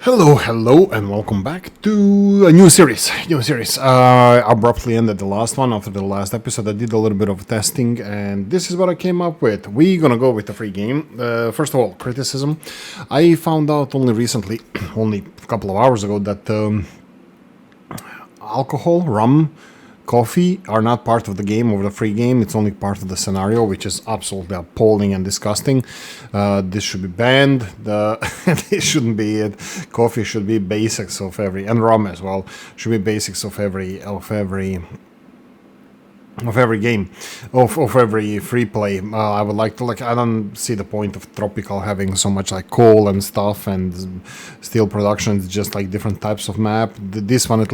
Hello, and welcome back to a new series. Abruptly ended the last one after the last episode. I did a little bit of testing, and this is what I came up with. We're gonna go with the free game. First of all, criticism. I found out only recently, only a couple of hours ago, that alcohol, rum, coffee are not part of the game, of the free game. It's only part of the scenario, which is absolutely appalling and disgusting. This should be banned. This shouldn't be it. Coffee should be basics of every, and rum as well should be basics of every game, of every free play. I would like to, I don't see the point of tropical having so much like coal and stuff and steel production. It's just like different types of map. This one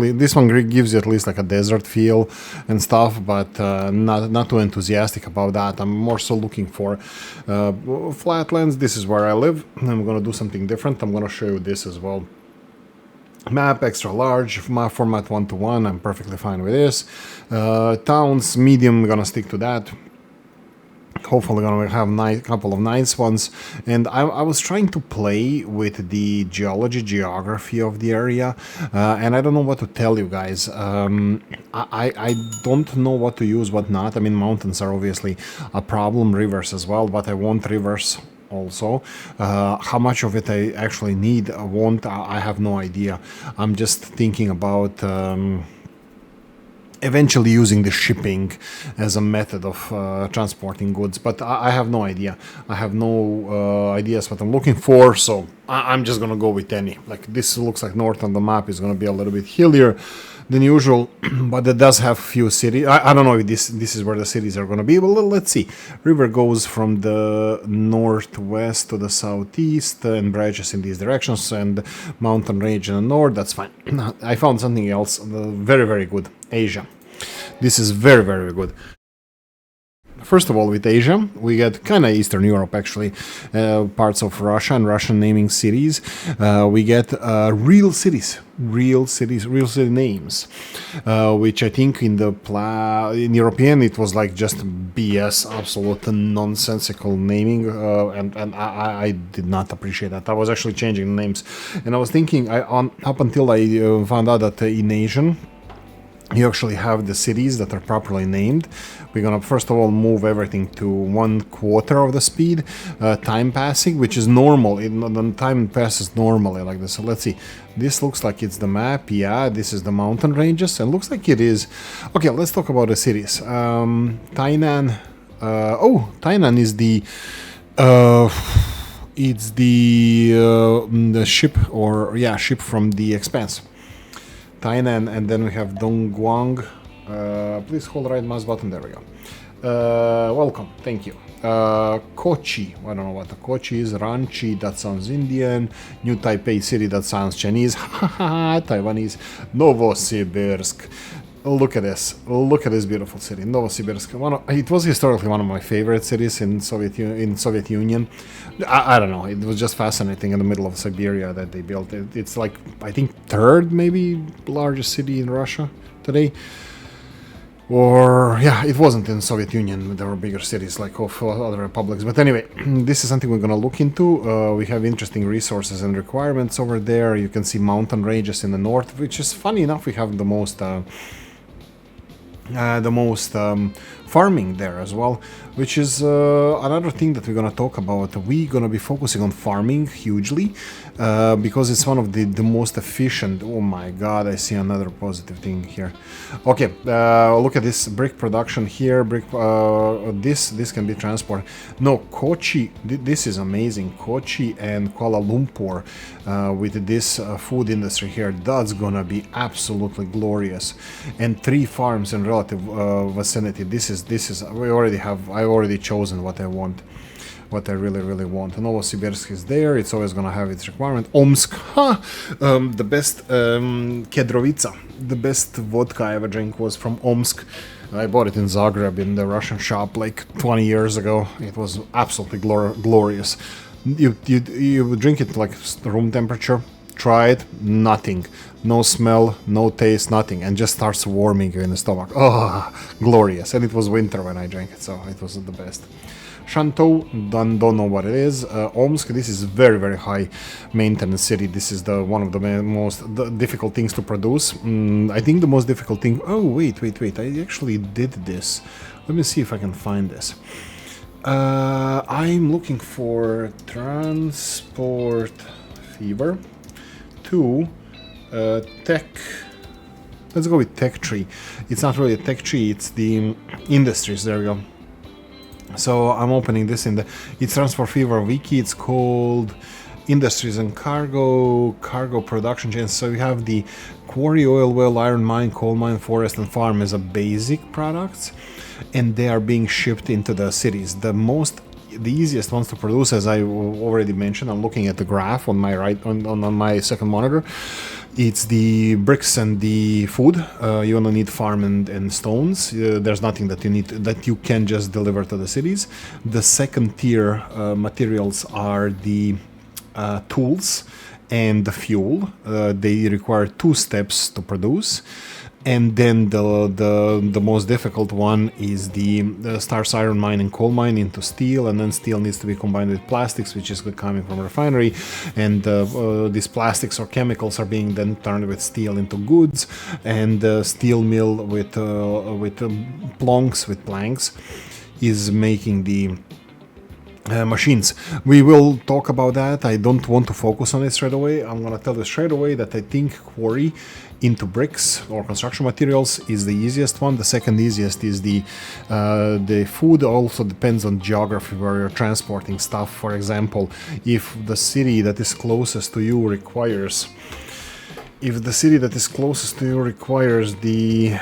gives you at least like a desert feel and stuff, but not too enthusiastic about that. I'm more so looking for flatlands. This is where I live. I'm gonna do something different. I'm gonna show you this as well. Map extra large, map format 1:1. I'm perfectly fine with this. Towns medium, we're gonna stick to that. Hopefully gonna have a couple of nice ones. And I was trying to play with the geography of the area, and I don't know what to tell you guys. I don't know what to use, what not. I mean, mountains are obviously a problem, rivers as well, but I want rivers also. How much of it I actually need, I have no idea. I'm just thinking about eventually using the shipping as a method of transporting goods, but I have no idea. I have no ideas what I'm looking for, so I'm just gonna go with any. Like, this looks like north on the map is gonna be a little bit hillier than usual, but it does have few cities. I don't know if this is where the cities are gonna be. Well, let's see. River goes from the northwest to the southeast and branches in these directions, and mountain range in the north. That's fine. I found something else very good. Asia. This is very good. First of all, with Asia, we get kind of Eastern Europe, actually, parts of Russia and Russian naming cities. We get real city names, which I think in in European it was like just BS, absolute nonsensical naming, and I did not appreciate that. I was actually changing the names, and I was thinking, up until I found out that in Asian, you actually have the cities that are properly named. We're gonna first of all move everything to 1/4 of the speed, time passing, which is normal. The time passes normally like this. So let's see. This looks like it's the map. Yeah, this is the mountain ranges, and looks like it is. Okay, let's talk about the cities. Tainan. Tainan is the. It's the ship, ship from the Expanse. Tainan, and then we have Dongguang. Please hold the right mouse button. There we go. Welcome. Thank you. Kochi. I don't know what the Kochi is. Ranchi. That sounds Indian. New Taipei City. That sounds Chinese. Taiwanese. Novosibirsk. Look at this. Look at this beautiful city. Novosibirsk. It was historically one of my favorite cities in Soviet Union. I don't know. It was just fascinating in the middle of Siberia that they built it. It's like, I think, third maybe largest city in Russia today. Or, yeah, it wasn't in Soviet Union. There were bigger cities like of other republics. But anyway, this is something we're going to look into. We have interesting resources and requirements over there. You can see mountain ranges in the north, which is funny enough. We have the most farming there as well, which is another thing that we're going to talk about. We're going to be focusing on farming hugely because it's one of the most efficient. Oh my god, I see another positive thing here. Okay, look at this brick production here. This can be transported. No, Kochi, this is amazing. Kochi and Kuala Lumpur with this food industry here, that's gonna be absolutely glorious. And 3 farms in relative vicinity. This is I've already chosen what I want, what I really want. Novosibirsk is there. It's always gonna have its requirement. Omsk, the best Kedrovica, the best vodka I ever drank was from Omsk. I bought it in Zagreb in the Russian shop like 20 years ago. It was absolutely glorious. You drink it like room temperature. Try it, nothing, no smell, no taste, nothing, and just starts warming you in the stomach. Oh, glorious. And it was winter when I drank it, so it was the best. Shantou, don't know what it is. Omsk, this is very, very high maintenance city. This is the one of the most difficult things to produce. I think the most difficult thing... Oh, wait. I actually did this. Let me see if I can find this. I'm looking for transport fever to tech. Let's go with tech tree. It's not really a tech tree, it's the industries. There we go. So I'm opening this in the... It's Transport Fever Wiki. It's called Industries and Cargo Production Chains. So we have the quarry, oil well, iron mine, coal mine, forest and farm as a basic products, and they are being shipped into the cities. The easiest ones to produce, as I already mentioned, I'm looking at the graph on my right on my second monitor. It's the bricks and the food. You only need farm and stones. There's nothing that you can just deliver to the cities. The second tier materials are the tools and the fuel. They require 2 steps to produce. And then the most difficult one is the starts iron mine and coal mine into steel, and then steel needs to be combined with plastics, which is coming from a refinery, and these plastics or chemicals are being then turned with steel into goods, and the steel mill with planks is making the machines. We will talk about that. I don't want to focus on it straight away. I'm gonna tell you straight away that I think quarry into bricks or construction materials is the easiest one. The second easiest is the food. Also depends on geography where you're transporting stuff. For example, if the city that is closest to you requires the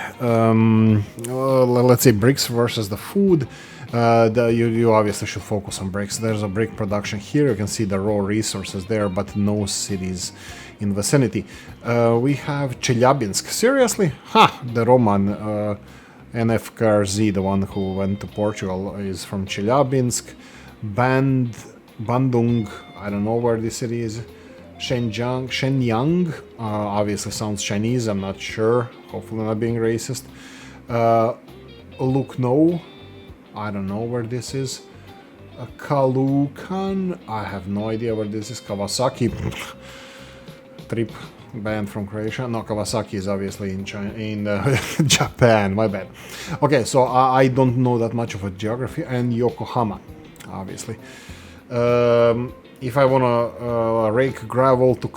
let's say bricks versus the food, you obviously should focus on bricks. There's a brick production here. You can see the raw resources there, but no cities in vicinity. We have Chelyabinsk. Seriously? The Roman NFKRZ, the one who went to Portugal, is from Chelyabinsk. Bandung, I don't know where this city is. Shenyang, obviously sounds Chinese, I'm not sure. Hopefully not being racist. Lucknow, I don't know where this is. Kalukan, I have no idea where this is. Kawasaki, trip band from Croatia. No, Kawasaki is obviously in Japan, my bad. Okay, so I don't know that much of a geography. And Yokohama, obviously. If I want to rake gravel to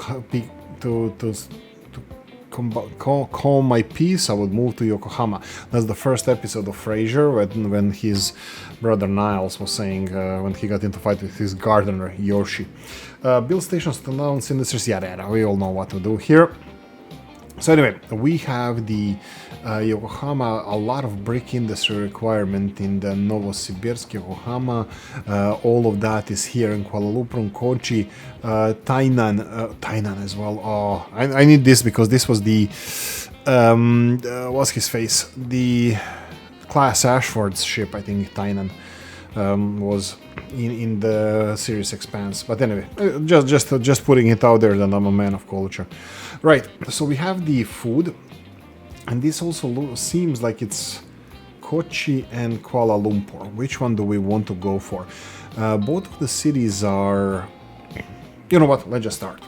calm my peace, I would move to Yokohama. That's the first episode of Frasier when his brother Niles was saying when he got into fight with his gardener Yoshi. Build stations to announce industries, yada. We all know what to do here. So anyway, we have the Yokohama, a lot of brick industry requirement in the Novosibirsk, Yokohama. All of that is here in Kuala Lumpur, Kochi, Tainan as well. Oh, I need this because this was the what's his face? The Class Ashford's ship, I think. Tainan was in the series Expanse. But anyway, just putting it out there that I'm a man of culture. Right, so we have the food, and this also seems like it's Kochi and Kuala Lumpur. Which one do we want to go for? Both of the cities are... You know what, let's just start.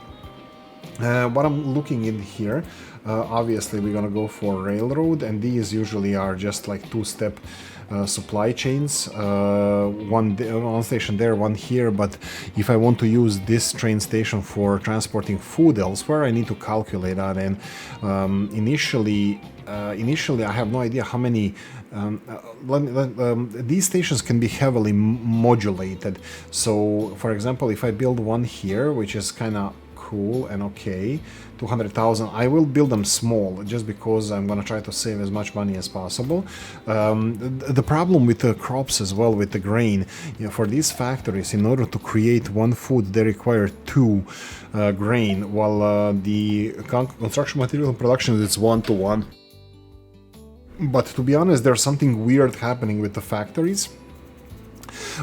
What I'm looking in here, obviously we're gonna go for railroad, and these usually are just like 2-step supply chains, one station there, one here. But if I want to use this train station for transporting food elsewhere, I need to calculate that. And initially I have no idea how many these stations can be heavily modulated. So for example, if I build one here, which is kind of cool and okay, 200,000, I will build them small just because I'm gonna try to save as much money as possible. The problem with the crops as well, with the grain, for these factories, in order to create one food, they require 2 grain, while the construction material production is 1-to-1. But to be honest, there's something weird happening with the factories.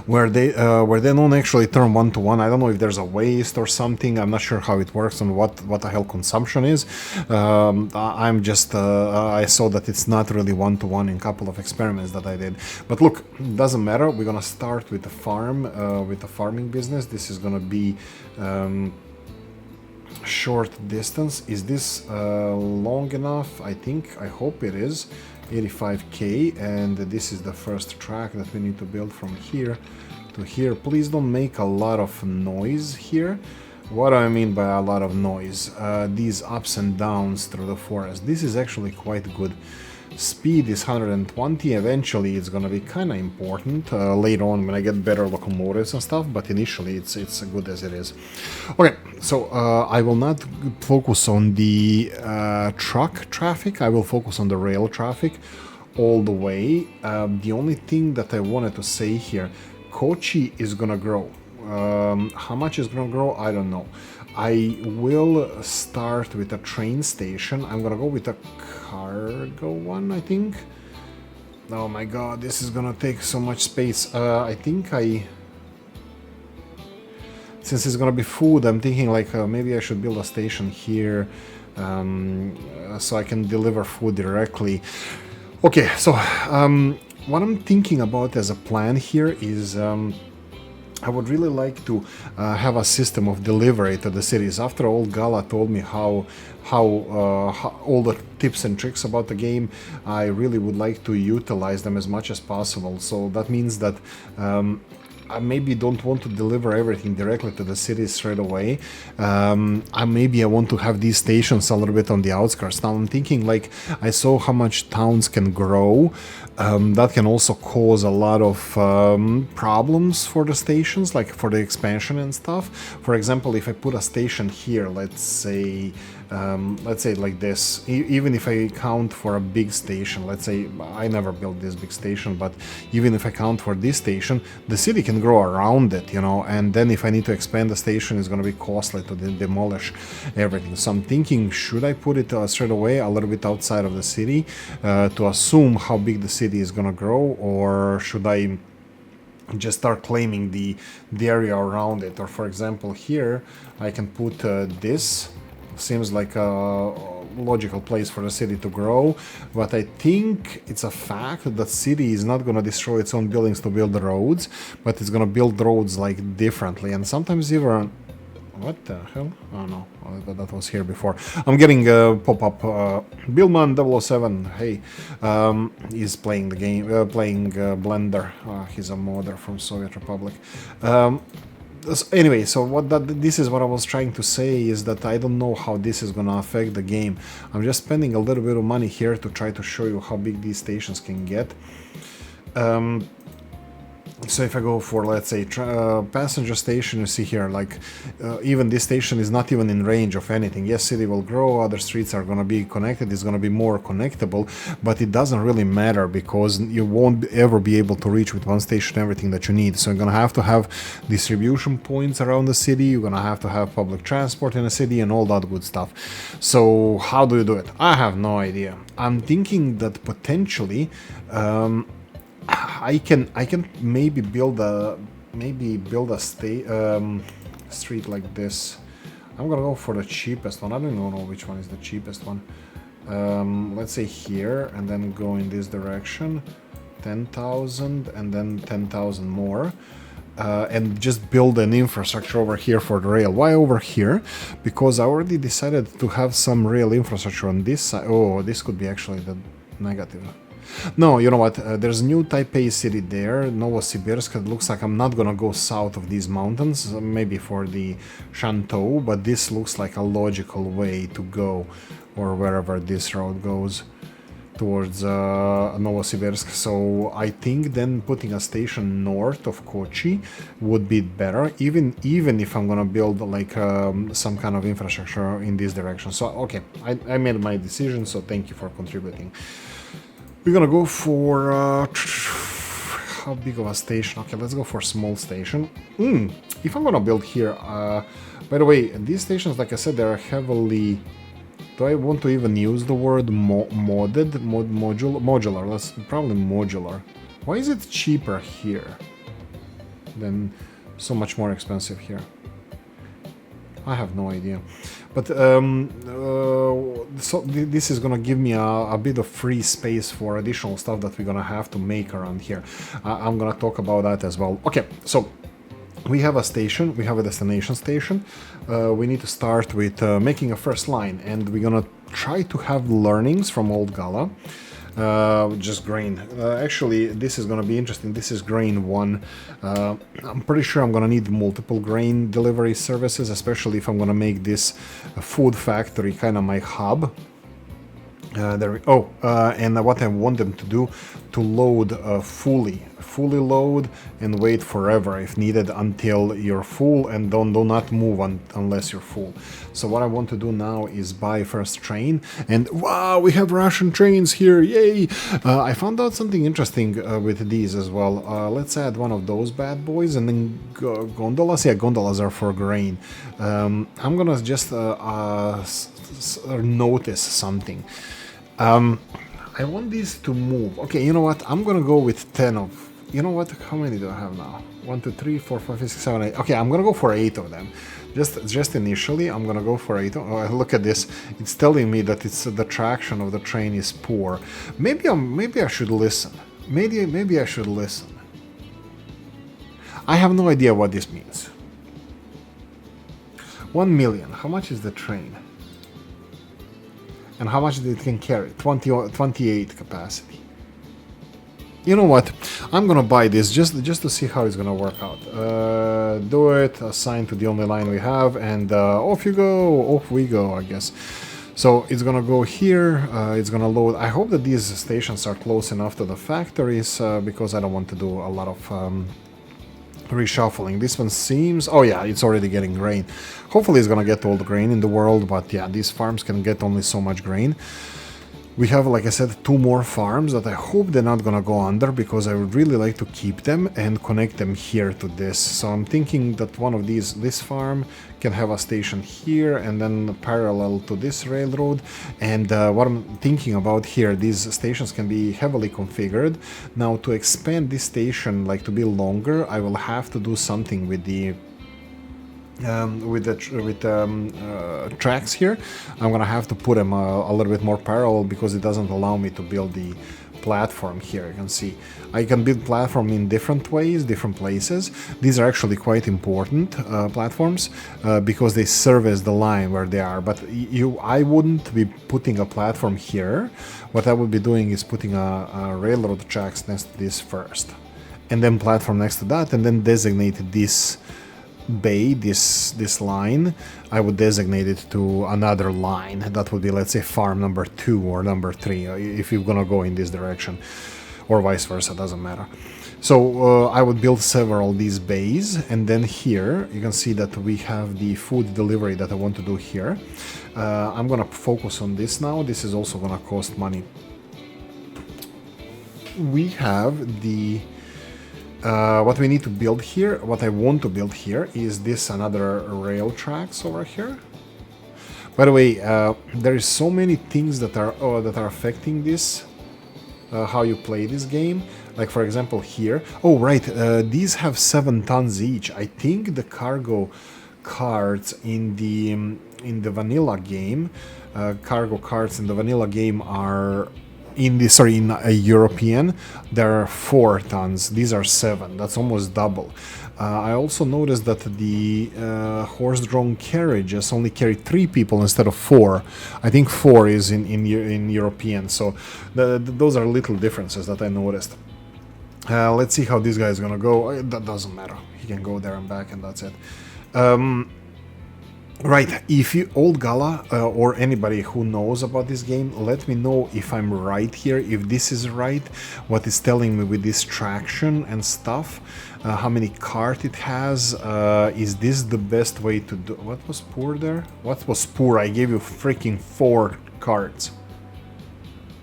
where they don't actually turn 1-to-1. I don't know if there's a waste or something. I'm not sure how it works and what the hell consumption is. I'm just I saw that it's not really 1-to-1 in a couple of experiments that I did. But look, doesn't matter. We're gonna start with the farm, with the farming business. This is gonna be short distance. Is this long enough? I hope it is. 85k, and this is the first track that we need to build from here to here. Please don't make a lot of noise here. What do I mean by a lot of noise? These ups and downs through the forest. This is actually quite good. Speed is 120. Eventually it's gonna be kind of important later on when I get better locomotives and stuff, but initially it's good as it is. Okay, so I will not focus on the truck traffic. I will focus on the rail traffic all the way. The only thing that I wanted to say here, Kochi is gonna grow. How much is gonna grow? I don't know. I will start with a train station. I'm gonna go with a cargo one, I think. Oh my god, this is gonna take so much space. I think since it's gonna be food, I'm thinking like maybe I should build a station here so I can deliver food directly. Okay, so what I'm thinking about as a plan here is I would really like to have a system of delivery to the cities. After all, Gala told me how all the tips and tricks about the game. I really would like to utilize them as much as possible. So that means that I maybe don't want to deliver everything directly to the city straight away. Maybe I want to have these stations a little bit on the outskirts. Now I'm thinking, like, I saw how much towns can grow. That can also cause a lot of problems for the stations, like for the expansion and stuff. For example, if I put a station here, let's say like this, even if I count for a big station, let's say I never built this big station, but even if I count for this station, the city can grow around it, you know, and then if I need to expand the station, it's going to be costly to demolish everything. So I'm thinking, should I put it straight away a little bit outside of the city to assume how big the city is going to grow, or should I just start claiming the area around it? Or for example, here I can put this. Seems like a logical place for the city to grow, but I think it's a fact that city is not going to destroy its own buildings to build the roads, but it's going to build roads like differently, and sometimes even... What the hell? Oh no, that was here before. I'm getting a pop-up. Billman 007, hey, is playing the game, playing Blender. He's a modder from Soviet Republic. Anyway, so this is what I was trying to say, is that I don't know how this is gonna affect the game. I'm just spending a little bit of money here to try to show you how big these stations can get. So if I go for, let's say, passenger station, you see here, like, even this station is not even in range of anything. Yes, city will grow, other streets are going to be connected, it's going to be more connectable, but it doesn't really matter, because you won't ever be able to reach with one station everything that you need. So you're going to have distribution points around the city, you're going to have public transport in the city, and all that good stuff. So how do you do it? I have no idea. I'm thinking that potentially... I can maybe build a street like this. I'm gonna go for the cheapest one. I don't even know which one is the cheapest one. Let's say here, and then go in this direction, 10,000, and then 10,000 more. And just build an infrastructure over here for the rail. Why over here? Because I already decided to have some rail infrastructure on this side. Oh, this could be actually the negative. No, you know what, there's a new Taipei city there, Novosibirsk. It looks like I'm not gonna go south of these mountains, maybe for the Shantou, but this looks like a logical way to go, or wherever this road goes, towards Novosibirsk. So I think then putting a station north of Kochi would be better, even if I'm gonna build like some kind of infrastructure in this direction. So okay, I made my decision, so thank you for contributing. We're gonna go for how big of a station? Okay, let's go for small station. If I'm gonna build here, by the way, these stations, like I said, they're heavily... Do I want to even use the word modular? That's probably modular. Why is it cheaper here? then so much more expensive here. I have no idea. But so this is gonna give me a bit of free space for additional stuff that we're gonna have to make around here. I'm gonna talk about that as well. Okay, so we have a station, we have a destination station. We need to start with making a first line, and we're gonna try to have learnings from Old Gala. Just grain. Actually, this is gonna be interesting. This is grain 1. I'm pretty sure I'm gonna need multiple grain delivery services, especially if I'm gonna make this food factory kind of my hub. And what I want them to do, to load fully load and wait forever if needed until you're full, and do not move unless you're full. So what I want to do now is buy first train, and wow, we have Russian trains here, yay! I found out something interesting with these as well. Let's add one of those bad boys, and then gondolas. Yeah, gondolas are for grain. I'm gonna just notice something. I want these to move. Okay, you know what? I'm gonna go with 10 of... You know what? How many do I have now? 1, 2, 3, 4, 5, 6, 7, 8. Okay, I'm gonna go for 8 of them. Just initially, I'm gonna go for 8. Oh, look at this. It's telling me that it's the traction of the train is poor. Maybe I should listen. Maybe I should listen. I have no idea what this means. 1 million. How much is the train? And how much it can carry? 28 capacity. You know what? I'm gonna buy this just to see how it's gonna work out. Do it, assign to the only line we have, and off you go, off we go, I guess. So it's gonna go here, it's gonna load. I hope that these stations are close enough to the factories, because I don't want to do a lot of reshuffling. This one seems... Oh yeah, it's already getting grain. Hopefully it's gonna get all the grain in the world, but yeah, these farms can get only so much grain. We have, like I said, 2 more farms that I hope they're not gonna go under, because I would really like to keep them and connect them here to this. So I'm thinking that one of these, this farm can have a station here and then parallel to this railroad. And what I'm thinking about here, these stations can be heavily configured. Now to expand this station, like to be longer, I will have to do something with the tracks here. I'm gonna have to put them a little bit more parallel, because it doesn't allow me to build the platform here. You can see I can build platform in different ways, different places. These are actually quite important platforms, because they serve as the line where they are. But I wouldn't be putting a platform here. What I would be doing is putting a railroad tracks next to this first, and then platform next to that, and then designate this bay, this line, I would designate it to another line. That would be, let's say, farm number 2 or number 3, if you're gonna go in this direction, or vice versa, doesn't matter. So I would build several of these bays, and then here you can see that we have the food delivery that I want to do here. I'm gonna focus on this now. This is also gonna cost money. We have the what we need to build here, what I want to build here, is this another rail tracks over here. By the way, there is so many things that are affecting this, how you play this game. Like for example here. Oh right, these have 7 tons each. I think the cargo carts in the vanilla game, cargo carts in the vanilla game are in a European, there are 4 tons. These are 7. That's almost double. I also noticed that the horse-drawn carriages only carry 3 people instead of 4. I think 4 is in European. So those are little differences that I noticed. Let's see how this guy is gonna go. That doesn't matter. He can go there and back, and that's it. Right, if you, Old Gala, or anybody who knows about this game, let me know if I'm right here, if this is right, what it's telling me with this traction and stuff, how many cart it has, is this the best way to do... What was poor there? What was poor? I gave you freaking 4 carts.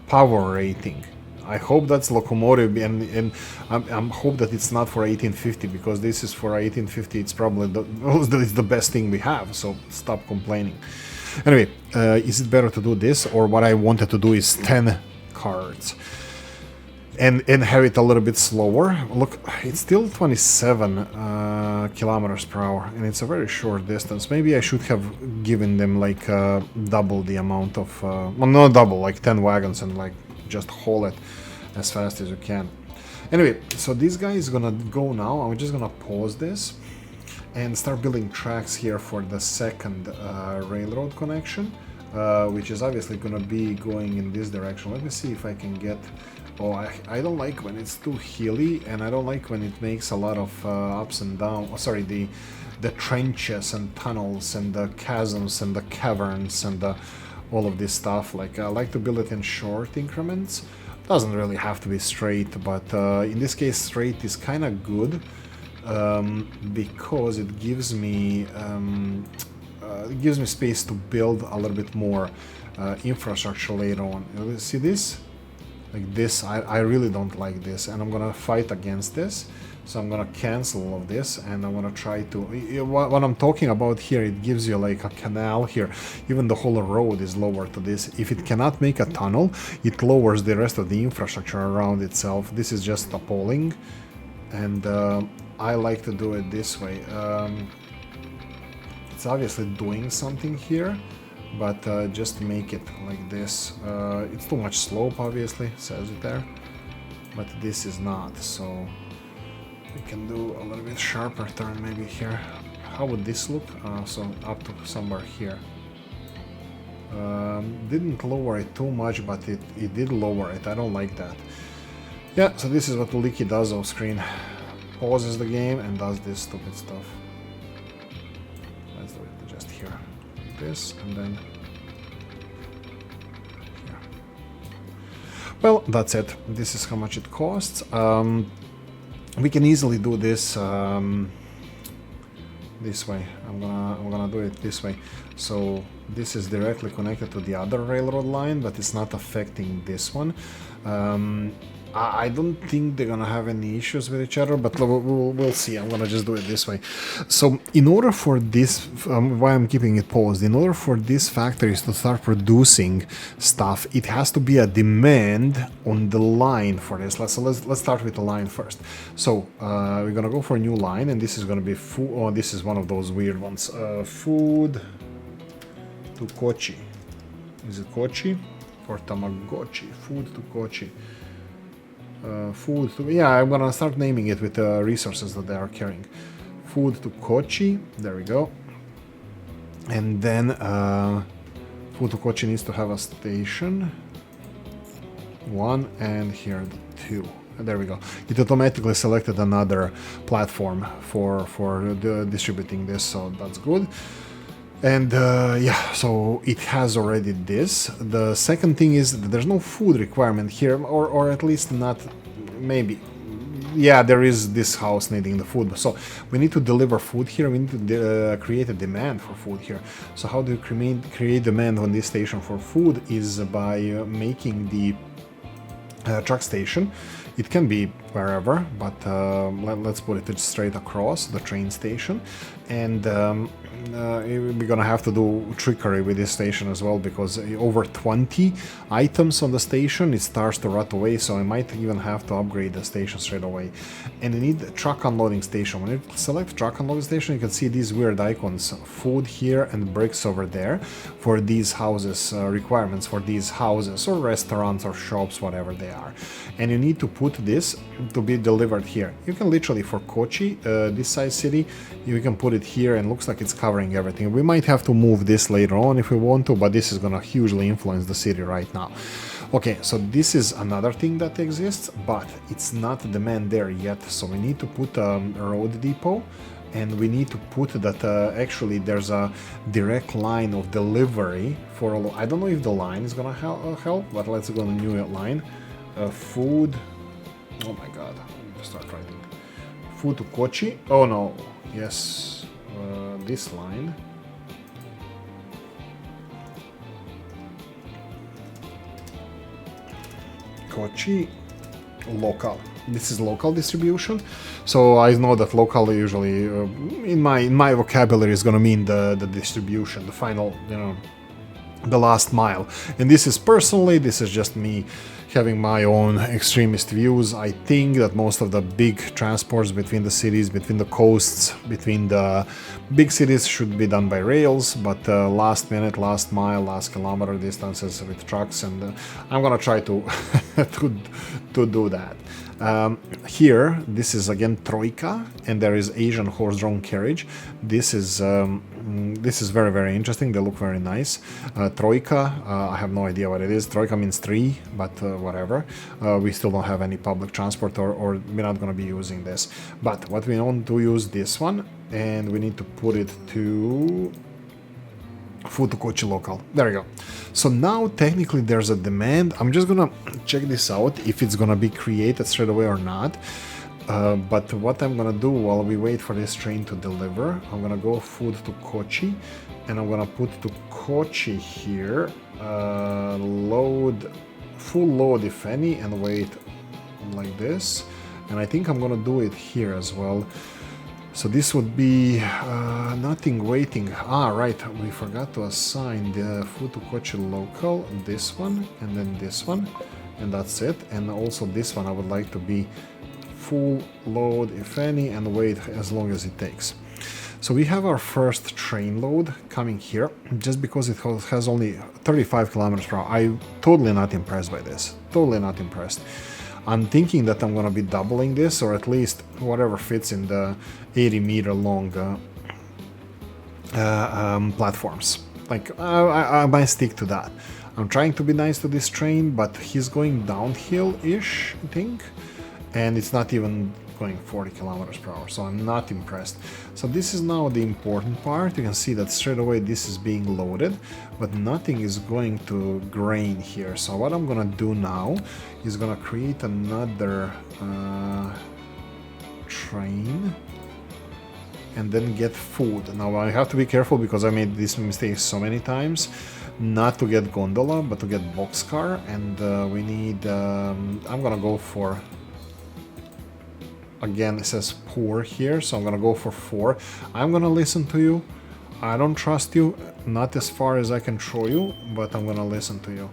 Power rating. I hope that's locomotive, and I hope that it's not for 1850, because this is for 1850. It's probably it's the best thing we have, so stop complaining. Anyway, is it better to do this, or what I wanted to do is 10 cards? and have it a little bit slower. Look, it's still 27 kilometers per hour, and it's a very short distance. Maybe I should have given them like double the amount of, well, not double, like 10 wagons, and like just haul it as fast as you can. Anyway, so this guy is gonna go now. I'm just gonna pause this and start building tracks here for the second railroad connection, which is obviously gonna be going in this direction. Let me see if I can get... Oh, I don't like when it's too hilly, and I don't like when it makes a lot of ups and downs. Oh, sorry, the trenches and tunnels and the chasms and the caverns and all of this stuff. Like, I like to build it in short increments. Doesn't really have to be straight, but in this case straight is kind of good, because it gives me space to build a little bit more infrastructure later on. You see this? Like this, I really don't like this, and I'm gonna fight against this. So I'm gonna cancel all of this, and I'm gonna try to... What I'm talking about here, it gives you like a canal here. Even the whole road is lower to this. If it cannot make a tunnel, it lowers the rest of the infrastructure around itself. This is just appalling, and I like to do it this way. It's obviously doing something here, but just to make it like this. It's too much slope, obviously, says it there, but this is not, so we can do a little bit sharper turn maybe here. How would this look? So up to somewhere here. Didn't lower it too much, but it did lower it. I don't like that. Yeah, so this is what Oolykee does off screen. Pauses the game and does this stupid stuff. Let's do it just here. Like this, and then here. Well, that's it. This is how much it costs. We can easily do this this way. I'm gonna do it this way. So this is directly connected to the other railroad line, but it's not affecting this one. I don't think they're gonna have any issues with each other, but we'll see. I'm gonna just do it this way. So in order for this, why I'm keeping it paused, in order for these factories to start producing stuff, it has to be a demand on the line for this. Let's start with the line first. So we're gonna go for a new line, and this is gonna be food. Oh, this is one of those weird ones. Food to Kochi. Is it Kochi or Tamagotchi? Food to Kochi. Food to... Yeah, I'm gonna start naming it with the resources that they are carrying. Food to Kochi. There we go. And then food to Kochi needs to have a station. 1, and here 2. There we go. It automatically selected another platform for distributing this, so that's good. And yeah, so it has already this. The second thing is that there's no food requirement here, or at least not, maybe. Yeah, there is this house needing the food. So we need to deliver food here. We need to create a demand for food here. So how do you create demand on this station for food is by making the truck station. It can be wherever, but let's put it straight across the train station. And we're gonna have to do trickery with this station as well, because over 20 items on the station, it starts to rot away, so I might even have to upgrade the station straight away. And you need a truck unloading station. When you select truck unloading station, you can see these weird icons, food here and bricks over there, for these houses, requirements for these houses or restaurants or shops, whatever they are. And you need to put this to be delivered here. You can literally, for Kochi, this size city, you can put it here, and looks like it's covering everything. We might have to move this later on if we want to, but this is gonna hugely influence the city right now. Okay, so this is another thing that exists, but it's not a demand there yet, so we need to put a road depot, and we need to put that actually there's a direct line of delivery for all. I don't know if the line is gonna help, but let's go on a new line. Food. Oh my god, let me start writing. Food to Kochi. Oh no, yes, this line. Kochi, local. This is local distribution. So I know that local usually, in my vocabulary, is gonna mean the distribution, the final, you know, the last mile. And this is personally, this is just me having my own extremist views. I think that most of the big transports between the cities, between the coasts, between the big cities should be done by rails, but last minute, last mile, last kilometer distances with trucks, and I'm gonna try to to do that. Here, this is again Troika, and there is Asian horse-drawn carriage. This is very, very interesting. They look very nice. Troika, I have no idea what it is. Troika means three, but whatever. We still don't have any public transport, or we're not going to be using this. But what we want to use this one, and we need to put it to Futokochi local. There you go. So now technically there's a demand. I'm just gonna check this out if it's gonna be created straight away or not. But what I'm gonna do while we wait for this train to deliver, I'm gonna go food to Kochi, and I'm gonna put to Kochi here, load, full load if any, and wait like this. And I think I'm gonna do it here as well. So this would be nothing waiting. Ah, right, we forgot to assign the food to Kochi local, this one, and then this one, and that's it. And also this one I would like to be full load if any, and wait as long as it takes. So we have our first train load coming here, just because it has only 35 kilometers per hour. I'm totally not impressed by this, totally not impressed. I'm thinking that I'm gonna be doubling this, or at least whatever fits in the 80-meter long platforms. Like, I might stick to that. I'm trying to be nice to this train, but he's going downhill-ish, I think, and it's not even going 40 kilometers per hour, so I'm not impressed. So this is now the important part. You can see that straight away this is being loaded, but nothing is going to grain here. So what I'm gonna do now is gonna create another train and then get food. Now I have to be careful because I made this mistake so many times, not to get gondola but to get boxcar, and we need I'm gonna go for, again, it says poor here, so I'm gonna go for 4. I'm gonna listen to you. I don't trust you, not as far as I can throw you, but I'm gonna listen to you.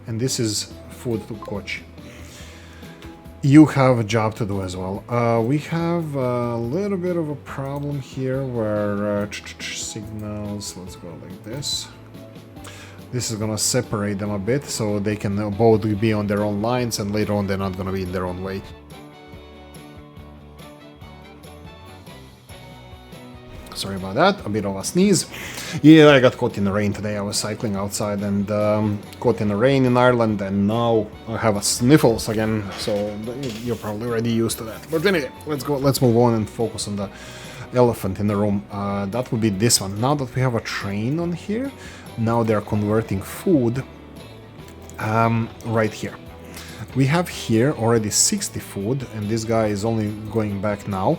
And this is food to Kochi. You have a job to do as well. We have a little bit of a problem here where signals, let's go like this. This is gonna separate them a bit so they can both be on their own lines, and later on they're not gonna be in their own way. Sorry about that, a bit of a sneeze. Yeah, I got caught in the rain today. I was cycling outside and caught in the rain in Ireland, and now I have a sniffles again, so you're probably already used to that. But anyway, let's move on and focus on the elephant in the room. That would be this one. Now that we have a train on here, now they're converting food right here. We have here already 60 food, and this guy is only going back now.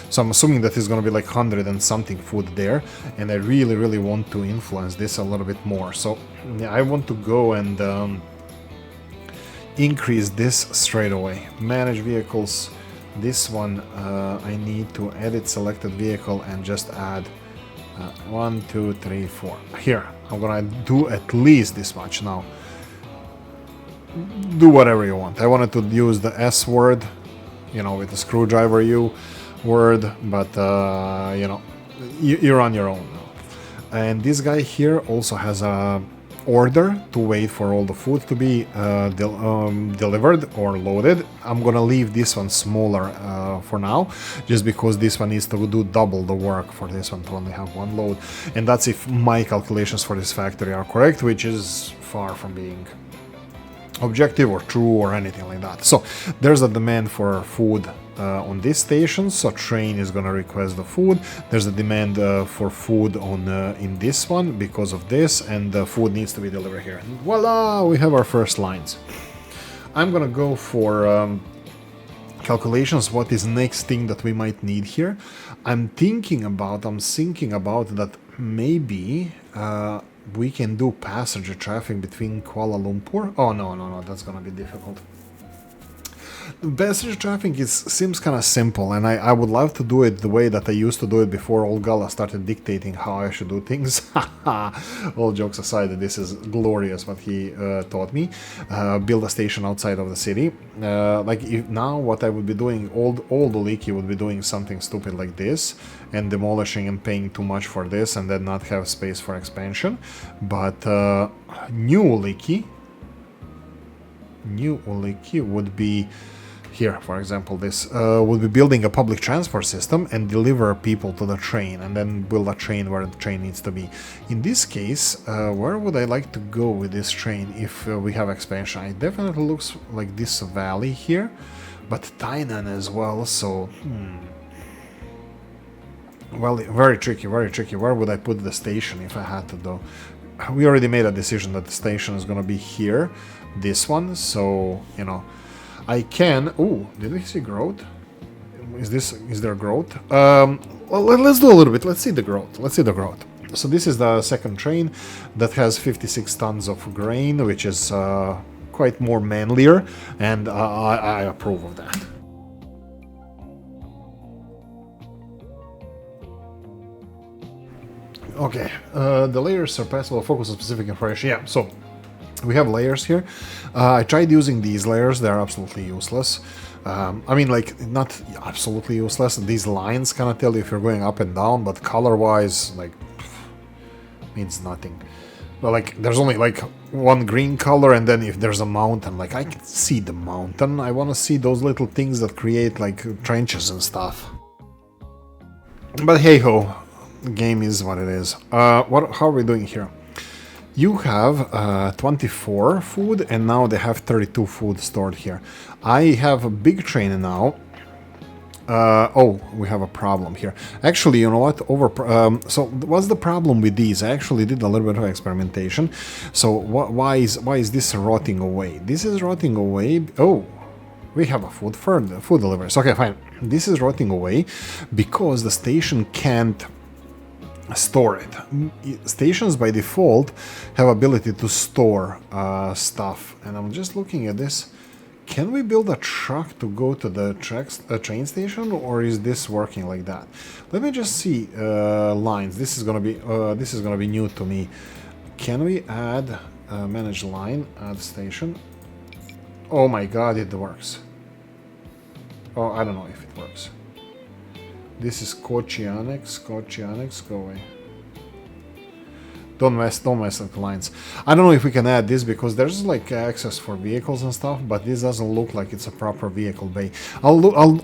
So I'm assuming that it's going to be like 100 and something food there, and I really, really want to influence this a little bit more. So yeah, I want to go and increase this straight away. Manage vehicles. This one I need to edit selected vehicle and just add 1, 2, 3, 4. Here, I'm going to do at least this much now. Do whatever you want. I wanted to use the S word, you know, with the screwdriver U word, but you know, you're on your own now. And this guy here also has a order to wait for all the food to be delivered or loaded. I'm gonna leave this one smaller for now, just because this one needs to do double the work for this one to only have one load. And that's if my calculations for this factory are correct, which is far from being objective or true or anything like that. So there's a demand for food on this station, so train is gonna request the food. There's a demand for food on in this one because of this, and the food needs to be delivered here. And voila, we have our first lines. I'm gonna go for calculations. What is next thing that we might need here? I'm thinking about that maybe we can do passenger traffic between Kuala Lumpur. Oh, no, that's gonna be difficult. Passenger traffic seems kind of simple, and I would love to do it the way that I used to do it before old Gala started dictating how I should do things. All jokes aside, this is glorious what he taught me. Build a station outside of the city. Now what I would be doing, old Oolykee would be doing something stupid like this, and demolishing and paying too much for this, and then not have space for expansion. But new Oolykee would be here, for example, this would be building a public transport system and deliver people to the train, and then build a train where the train needs to be. In this case, where would I like to go with this train if we have expansion? It definitely looks like this valley here, but Tainan as well, so well, very tricky, very tricky. Where would I put the station if I had to, though? We already made a decision that the station is gonna be here, this one, so, you know, I can... Ooh, did we see growth? Is there growth? Well, let's do a little bit. Let's see the growth. So this is the second train that has 56 tons of grain, which is quite more manlier, and I approve of that. Okay, the layers are passable, focus on specific information. Yeah, so we have layers here. I tried using these layers, they're absolutely useless. I mean, like, not absolutely useless. These lines kind of tell you if you're going up and down, but color-wise, like, means nothing. But, like, there's only, like, one green color, and then if there's a mountain, like, I can see the mountain. I want to see those little things that create, like, trenches and stuff. But hey-ho, the game is what it is. How are we doing here? You have 24 food, and now they have 32 food stored here. I have a big train now. Oh, we have a problem here. Actually, you know what? So what's the problem with these? I actually did a little bit of experimentation. So why is this rotting away? This is rotting away. Oh, we have a food deliveries. Okay, fine. This is rotting away because the station can't store it. Stations by default have ability to store stuff, and I'm just looking at this. Can we build a truck to go to the train station, or is this working like that? Let me just see lines. This is gonna be new to me. Can we add manage line, add station? Oh my god, it works. Oh, I don't know if it works. This is Kochi Annex, go away. Don't mess with the lines. I don't know if we can add this because there's like access for vehicles and stuff, but this doesn't look like it's a proper vehicle bay. I'll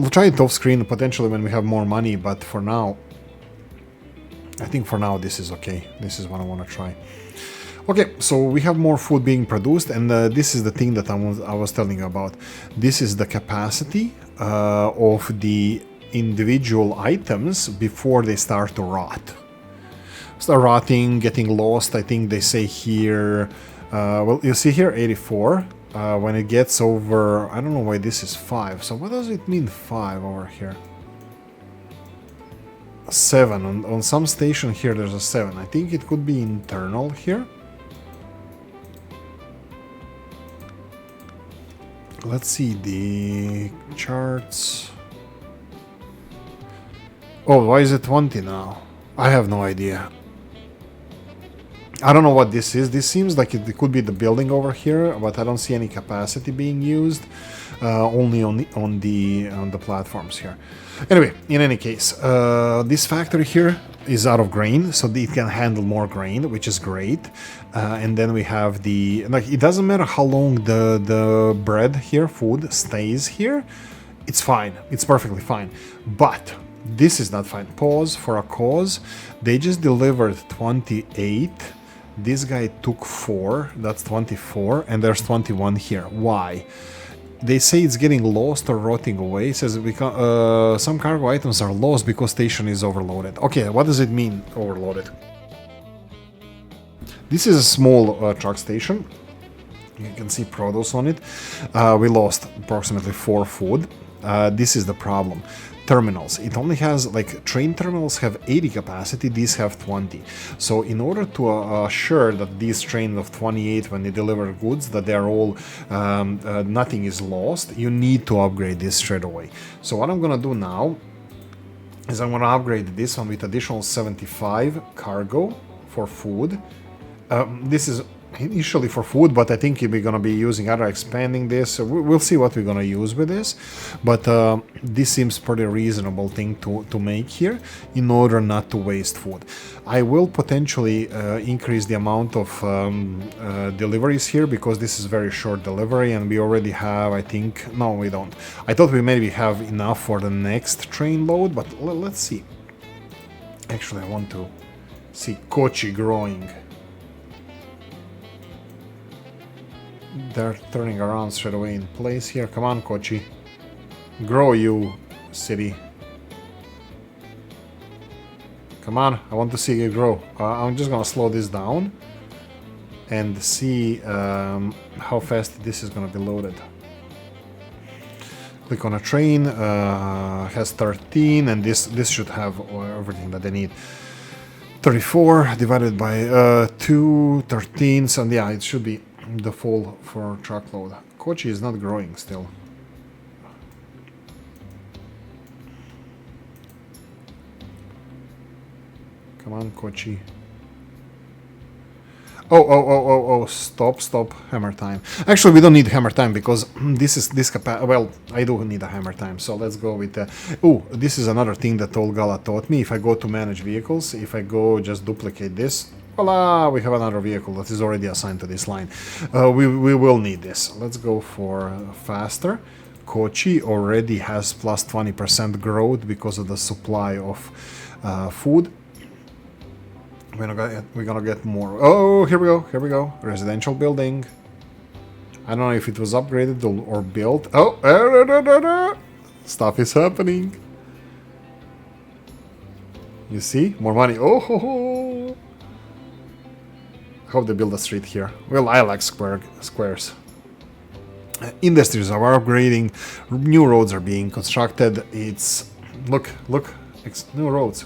try it off screen potentially when we have more money, but for now, I think for now this is okay. This is what I want to try. Okay, so we have more food being produced, and this is the thing that I was telling you about. This is the capacity of the individual items before they start to rot. Start rotting, getting lost. I think they say here, well, you see here 84. When it gets over, I don't know why this is 5. So what does it mean 5 over here? 7. On some station here there's a 7. I think it could be internal here. Let's see the charts. Oh, why is it 20 now? I have no idea. I don't know what this is. This seems like it could be the building over here, but I don't see any capacity being used. Only on the platforms here. Anyway, in any case, this factory here is out of grain, so it can handle more grain, which is great. And then we have it doesn't matter how long the bread here, food, stays here. It's fine. It's perfectly fine. But this is not fine. Pause for a cause. They just delivered 28. This guy took 4. That's 24. And there's 21 here. Why? They say it's getting lost or rotting away. It says some cargo items are lost because station is overloaded. Okay, what does it mean, overloaded? This is a small truck station. You can see produce on it. We lost approximately 4 food. This is the problem. terminals. It only has, like, train terminals have 80 capacity, these have 20. So in order to assure that these trains of 28, when they deliver goods, that they're all, nothing is lost, you need to upgrade this straight away. So what I'm gonna do now is I'm gonna upgrade this one with additional 75 cargo for food. This is initially for food, but I think we're gonna be using either expanding this. So we'll see what we're gonna use with this, but this seems pretty reasonable thing to make here in order not to waste food. I will potentially increase the amount of deliveries here, because this is very short delivery and we already have, I think, no, we don't. I thought we maybe have enough for the next train load, but let's see. Actually, I want to see Kochi growing. They're turning around straight away in place here. Come on, Kochi. Grow, you city. Come on, I want to see you grow. I'm just gonna slow this down and see how fast this is gonna be loaded. Click on a train, has 13, and this should have everything that they need. 34 divided by 2, 13, so yeah, it should be the full for truckload. Kochi is not growing still. Come on, Kochi. Oh, stop, hammer time. Actually, we don't need hammer time, because this capacity, well, I do need a hammer time, so let's go with the... Oh, this is another thing that Olgala taught me. If I go to manage vehicles, if I go just duplicate this, voila, we have another vehicle that is already assigned to this line. We will need this. Let's go for faster. Kochi already has plus 20% growth because of the supply of food. We're gonna get more. Oh, here we go. Residential building. I don't know if it was upgraded or built. Oh, stuff is happening. You see? More money. Oh, ho, ho. Hope they build a street here. Well, I like squares. Industries are upgrading. New roads are being constructed. It's... Look. It's new roads.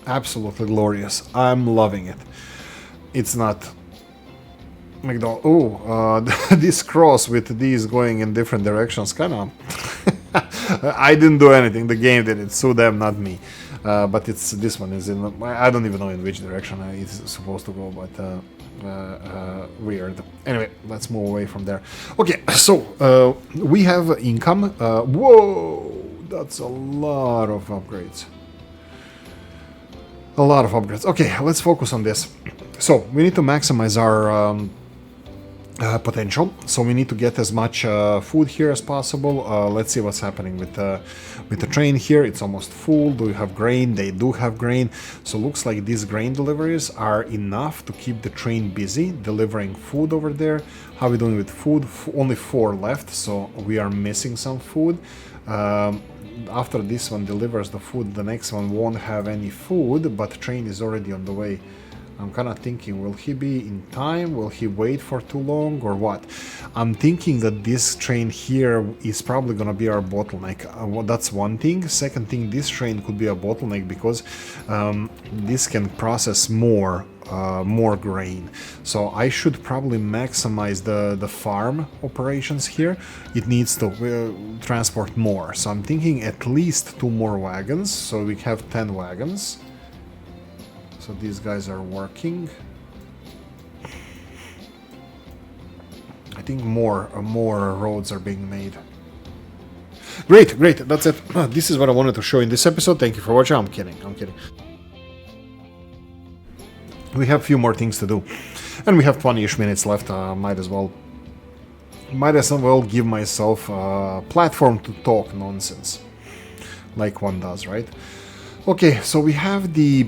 Absolutely glorious. I'm loving it. It's not McDonald's. Oh, this cross with these going in different directions, kind of. I didn't do anything. The game did it. Sue them, not me. But it's this one is in. I don't even know in which direction it's supposed to go, but weird. Anyway, let's move away from there. Okay, so we have income. Whoa, that's a lot of upgrades. A lot of upgrades. Okay, let's focus on this. So we need to maximize our potential. So we need to get as much food here as possible. Let's see what's happening with the train here. It's almost full. Do we have grain? They do have grain. So looks like these grain deliveries are enough to keep the train busy delivering food over there. How are we doing with food? Only 4 left, so we are missing some food. After this one delivers the food, the next one won't have any food, but train is already on the way. I'm kind of thinking, will he be in time? Will he wait for too long or what? I'm thinking that this train here is probably going to be our bottleneck. Well, that's one thing. Second thing, this train could be a bottleneck because this can process more grain. So I should probably maximize the farm operations here. It needs to transport more. So I'm thinking at least 2 more wagons. So we have 10 wagons. So these guys are working. I think more roads are being made. Great, that's it. This is what I wanted to show in this episode. Thank you for watching. I'm kidding. We have a few more things to do. And we have 20-ish minutes left. Might as well give myself a platform to talk nonsense. Like one does, right? Okay, so we have the...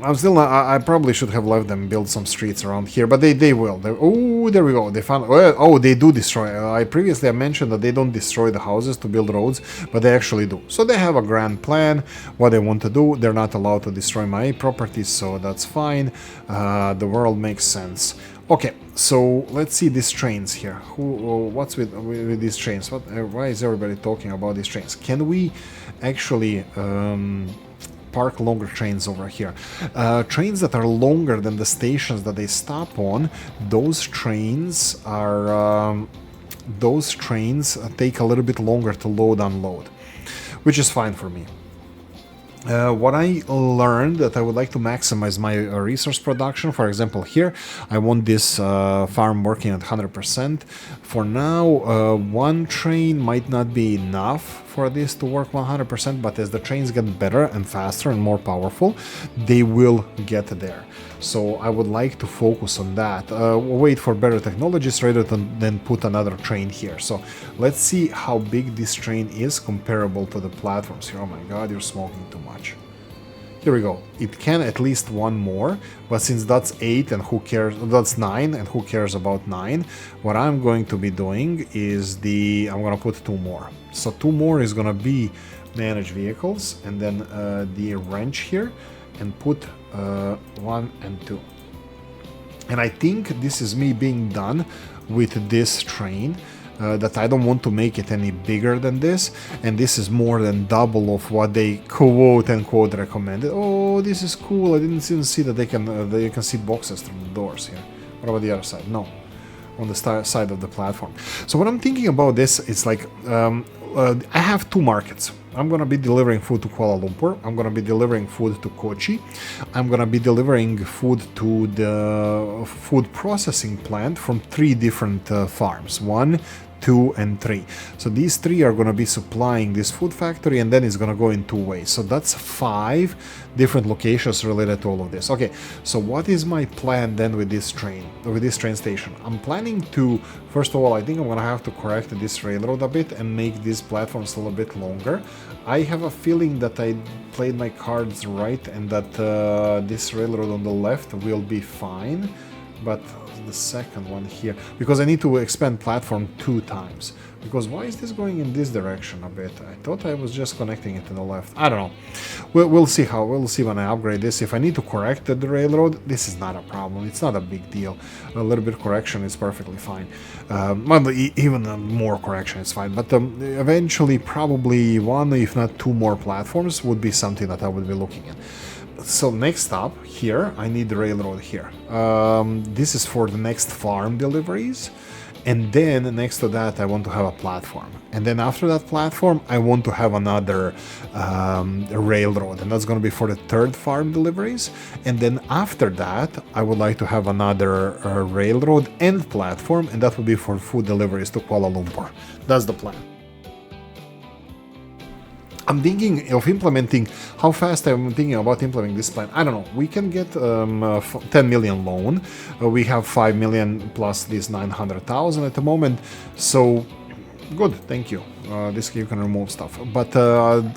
I probably should have let them build some streets around here, but they will. Oh, there we go. They found... Oh, they do destroy. I previously mentioned that they don't destroy the houses to build roads, but they actually do. So they have a grand plan, what they want to do. They're not allowed to destroy my properties, so that's fine. The world makes sense. Okay, so let's see these trains here. What's with these trains? Why is everybody talking about these trains? Can we actually park longer trains over here? Trains that are longer than the stations that they stop on, those trains take a little bit longer to load unload, which is fine for me. What I learned that I would like to maximize my resource production. For example, here I want this farm working at 100%. For now, one train might not be enough for this to work 100%, but as the trains get better and faster and more powerful, they will get there. So I would like to focus on that. Wait for better technologies rather than put another train here. So let's see how big this train is comparable to the platforms here. Oh my god, you're smoking too much. Here we go. It can at least one more, but since that's 8 and who cares, that's 9 and who cares about 9, what I'm going to be doing is I'm going to put 2 more. So 2 more is going to be manage vehicles and then the wrench here and put 1 and 2. And I think this is me being done with this train. That I don't want to make it any bigger than this, and this is more than double of what they quote unquote recommended. Oh, this is cool. I didn't even see that they can see boxes through the doors here. What about the other side? No, on the side of the platform. So what I'm thinking about this is like I have 2 markets. I'm gonna be delivering food to Kuala Lumpur. I'm gonna be delivering food to Kochi. I'm gonna be delivering food to the food processing plant from 3 different farms. 1, 2, and 3. So these 3 are going to be supplying this food factory, and then it's going to go in 2 ways. So that's 5 different locations related to all of this. Okay, so what is my plan then with this train station? I'm planning to, first of all, I think I'm going to have to correct this railroad a bit and make these platforms a little bit longer. I have a feeling that I played my cards right and that this railroad on the left will be fine, but the second one here, because I need to expand platform 2 times. Because why is this going in this direction a bit? I thought I was just connecting it to the left. I don't know. We'll see when I upgrade this. If I need to correct the railroad, this is not a problem. It's not a big deal. A little bit of correction is perfectly fine. Even more correction is fine. But eventually, probably 1, if not 2 more platforms would be something that I would be looking at. So next up here, I need the railroad here. This is for the next farm deliveries. And then next to that, I want to have a platform. And then after that platform, I want to have another railroad. And that's going to be for the 3rd farm deliveries. And then after that, I would like to have another railroad and platform. And that will be for food deliveries to Kuala Lumpur. That's the plan. I'm thinking of implementing, how fast I'm thinking about implementing this plan. I don't know. We can get 10 million loan. We have 5 million plus this 900,000 at the moment. So good, thank you. This you can remove stuff, but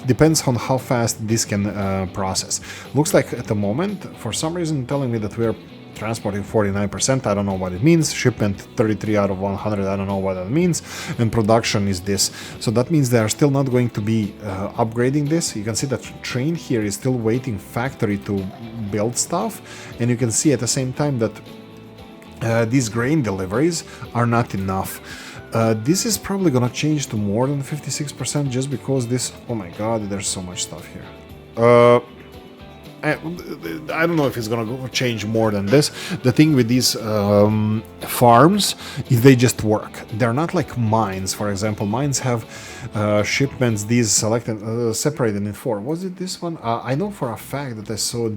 depends on how fast this can process. Looks like at the moment, for some reason, telling me that we are transporting 49%, I don't know what it means. Shipment 33 out of 100, I don't know what that means. And production is this. So that means they are still not going to be upgrading this. You can see that train here is still waiting factory to build stuff. And you can see at the same time that these grain deliveries are not enough. This is probably gonna change to more than 56% just because this, oh my god, there's so much stuff here. I don't know if it's gonna change more than this. The thing with these farms is they just work. They're not like mines, for example. Mines have shipments, these selected, separated in 4. Was it this one? I know for a fact that I saw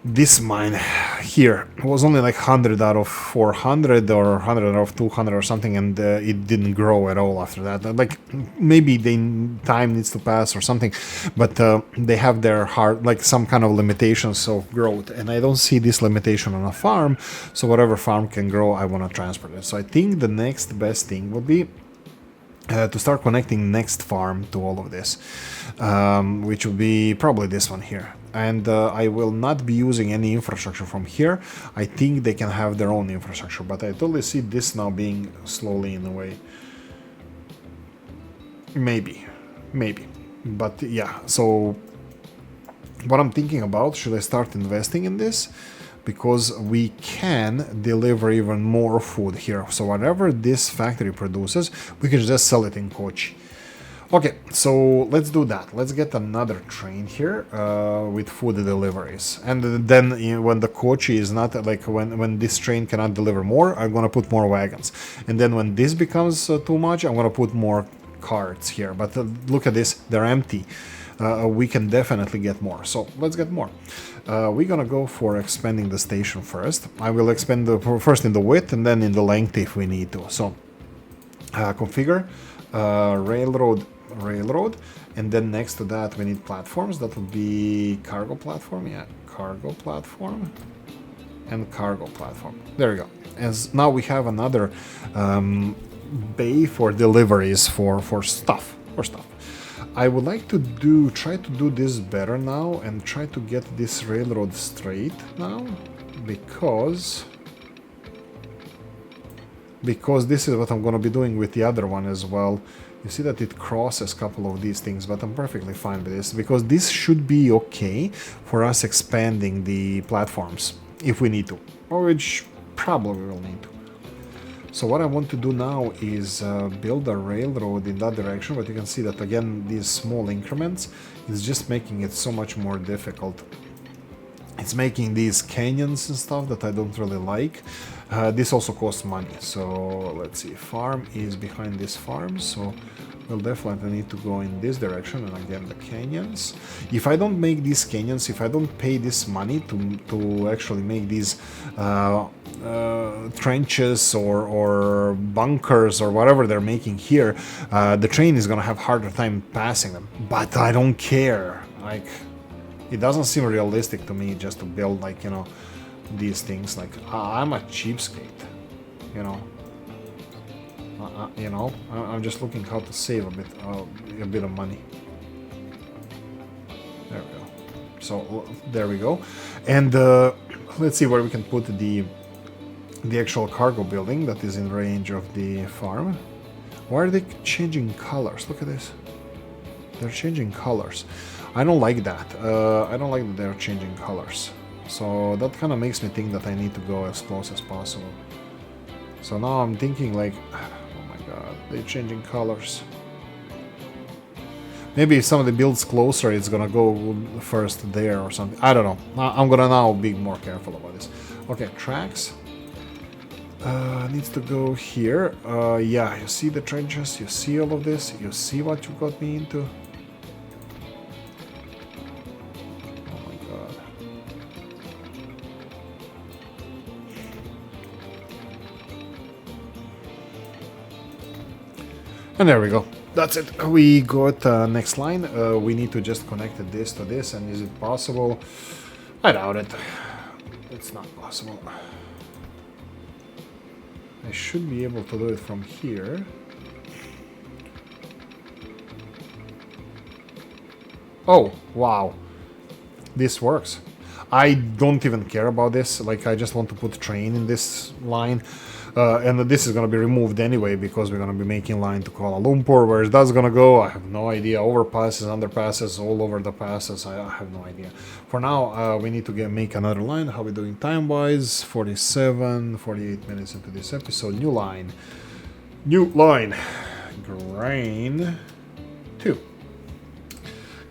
this mine here was only like 100 out of 400 or 100 out of 200 or something, and it didn't grow at all after that. Like maybe time needs to pass or something, but they have their like some kind of limitations of growth, and I don't see this limitation on a farm. So whatever farm can grow, I want to transport it. So I think the next best thing would be to start connecting next farm to all of this, which will be probably this one here. And I will not be using any infrastructure from here. I think they can have their own infrastructure, but I totally see this now being slowly in a way. Maybe. But yeah, so what I'm thinking about, should I start investing in this? because we can deliver even more food here. So whatever this factory produces, we can just sell it in Kochi. Okay, so let's do that. Let's get another train here with food deliveries. And then when the Kochi is not, like when this train cannot deliver more, I'm gonna put more wagons. And then when this becomes too much, I'm gonna put more carts here. But look at this, they're empty. We can definitely get more. So let's get more. We're gonna go for expanding the station first. I will expand first in the width and then in the length if we need to. So configure railroad, and then next to that we need platforms. That would be cargo platform, yeah, cargo platform and cargo platform. There we go. As now we have another bay for deliveries for stuff. I would like to try to do this better now and try to get this railroad straight now, because this is what I'm going to be doing with the other one as well. You see that it crosses a couple of these things, but I'm perfectly fine with this, because this should be okay for us expanding the platforms if we need to, or which probably we'll need to. So what I want to do now is build a railroad in that direction, but you can see that again, these small increments is just making it so much more difficult. It's making these canyons and stuff that I don't really like. This also costs money, so let's see, farm is behind this farm, so we'll definitely need to go in this direction, and again the canyons. If I don't make these canyons, if I don't pay this money to actually make these trenches or bunkers or whatever they're making here, the train is gonna have harder time passing them, but I don't care. Like, it doesn't seem realistic to me just to build, like, you know, these things. Like, I'm a cheapskate, you know. I'm just looking how to save a bit of money. There we go. So there we go, and let's see where we can put the actual cargo building that is in range of the farm. Why are they changing colors? Look at this. They're changing colors. I don't like that. I don't like that they're changing colors. So that kind of makes me think that I need to go as close as possible. So now I'm thinking like, oh my god, they're changing colors. Maybe if somebody builds closer, it's gonna go first there or something. I don't know. I'm gonna now be more careful about this. Okay, tracks. Needs to go here. Yeah, you see the trenches, you see all of this, you see what you got me into. Oh my god. And there we go. That's it. We got next line. We need to just connect this to this, and is it possible? I doubt it. It's not possible. I should be able to do it from here. Oh, wow. This works. I don't even care about this. Like, I just want to put a train in this line. And this is going to be removed anyway, because we're going to be making line to Kuala Lumpur. Where that's going to go, I have no idea. Overpasses, underpasses, all over the passes, I have no idea. For now, we need to make another line. How are we doing time-wise? 47, 48 minutes into this episode. New line. New line. Grain 2.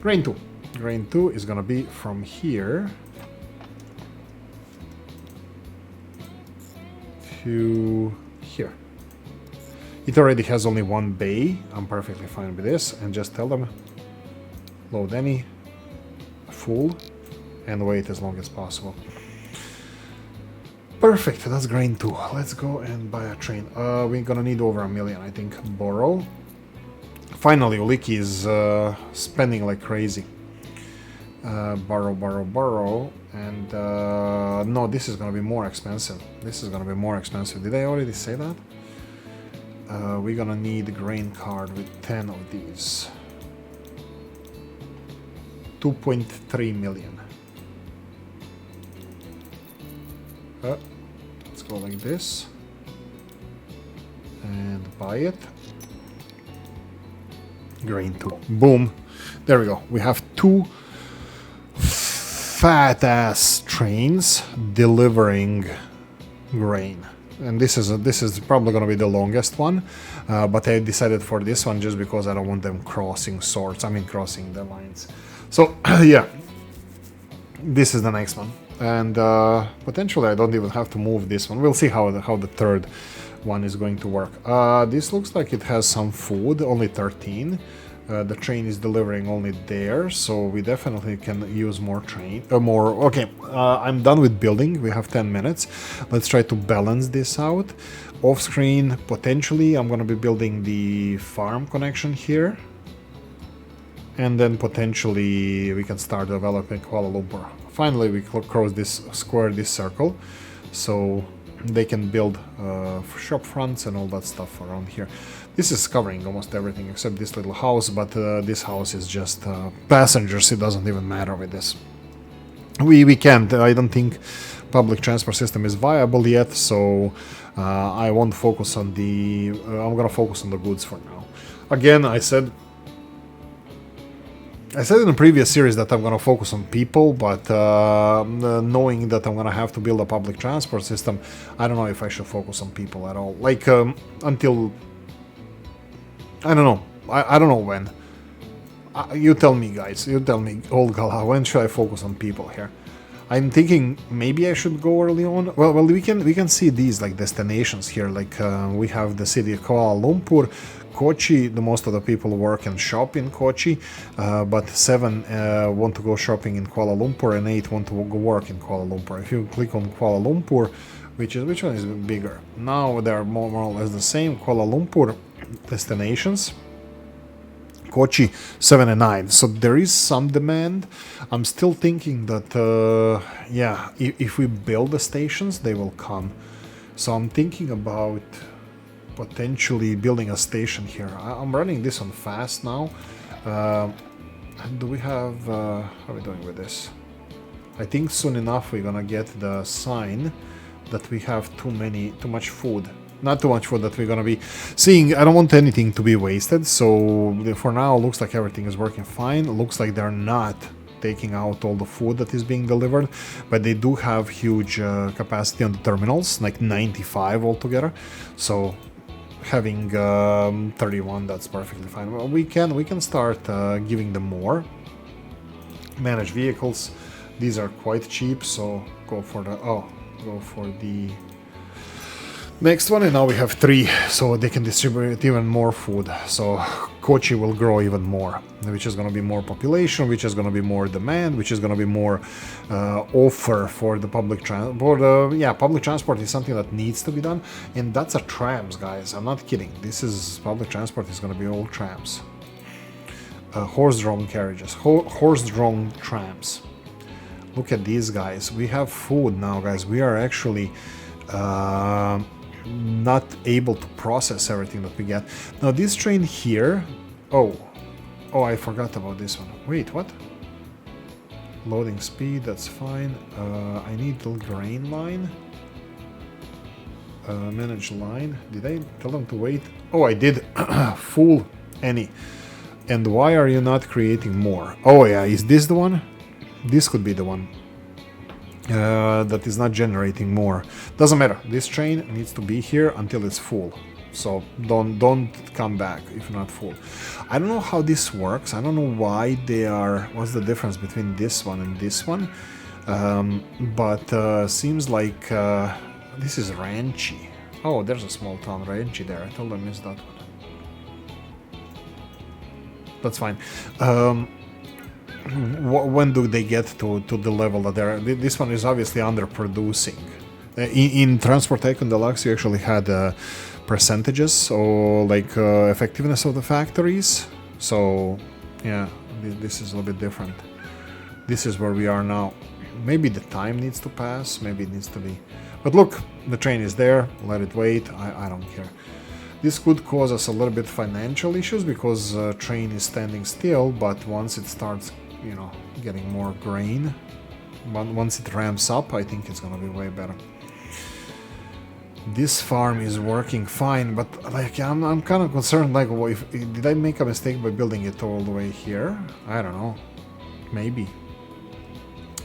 Grain 2. Grain 2 is going to be from here to here. It already has only one bay. I'm perfectly fine with this, and just tell them load any, full, and wait as long as possible. Perfect, that's grain 2. Let's go and buy a train. We're gonna need over 1 million, I think. Borrow. Finally, Oolykee is spending like crazy. Borrow, and no, this is gonna be more expensive. This is gonna be more expensive. Did I already say that? We're gonna need a grain card with 10 of these. 2.3 million. Let's go like this and buy it. Grain 2. Boom. There we go. We have 2 fat ass trains delivering grain. And this is probably going to be the longest one, but I decided for this one just because I don't want them crossing crossing the lines. So yeah, this is the next one, and potentially I don't even have to move this one. We'll see how the third one is going to work. This looks like it has some food, only 13. The train is delivering only there, so we definitely can use more okay, I'm done with building. We have 10 minutes. Let's try to balance this out. Off screen, potentially, I'm going to be building the farm connection here. And then potentially we can start developing Kuala Lumpur. Finally, we cross this circle, so they can build shop fronts and all that stuff around here. This is covering almost everything except this little house, but this house is just passengers. It doesn't even matter with this. We can't. I don't think public transport system is viable yet, so I won't focus on the... I'm gonna focus on the goods for now. Again, I said in the previous series that I'm gonna focus on people, but knowing that I'm gonna have to build a public transport system, I don't know if I should focus on people at all. Like, until... I don't know. I don't know when. You tell me, guys. You tell me, Oolykee, when should I focus on people here? I'm thinking maybe I should go early on. Well, we can see these like destinations here. Like we have the city of Kuala Lumpur, Kochi. The most of the people work and shop in Kochi, but 7 want to go shopping in Kuala Lumpur and 8 want to go work in Kuala Lumpur. If you click on Kuala Lumpur, which one is bigger? Now they are more or less the same. Kuala Lumpur destinations, Kochi 7 and 9, so there is some demand. I'm still thinking that yeah, if we build the stations, they will come. So I'm thinking about potentially building a station here. I'm running this on fast now. Do we have how are we doing with this? I think soon enough we're gonna get the sign that we have too much food. Not too much food that we're gonna be seeing. I don't want anything to be wasted, so for now looks like everything is working fine. Looks like they're not taking out all the food that is being delivered, but they do have huge capacity on the terminals, like 95 altogether. So having 31, that's perfectly fine. Well, we can start giving them more. Manage vehicles. These are quite cheap, so go for the next one, and now we have 3, so they can distribute even more food. So Kochi will grow even more, which is going to be more population, which is going to be more demand, which is going to be more offer for the public transport. Yeah, public transport is something that needs to be done, and that's a trams, guys. I'm not kidding. This is public transport is going to be all trams. Horse-drawn carriages, horse-drawn trams. Look at these guys. We have food now, guys. We are actually not able to process everything that we get. Now this train here... Oh, I forgot about this one. Wait, what? Loading speed, that's fine. I need the grain line. Manage line. Did I tell them to wait? Oh, I did. Full any. And why are you not creating more? Oh yeah, is this the one? This could be the one. That is not generating more. Doesn't matter. This train needs to be here until it's full. So don't come back if not full. I don't know how this works. I don't know why they are... What's the difference between this one and this one? But seems like this is Ranchi. Oh, there's a small town, Ranchi, there. I told them it's that one. That's fine. When do they get to the level that they're... This one is obviously underproducing. In Transport Tycoon Deluxe, you actually had percentages or like effectiveness of the factories. So yeah, this is a little bit different. This is where we are now. Maybe the time needs to pass. Maybe it needs to be... But look, the train is there. Let it wait. I don't care. This could cause us a little bit financial issues because train is standing still, but once it starts, you know, getting more grain, once it ramps up, I think it's gonna be way better. This farm is working fine, but like I'm kind of concerned. Like, did I make a mistake by building it all the way here? I don't know. Maybe.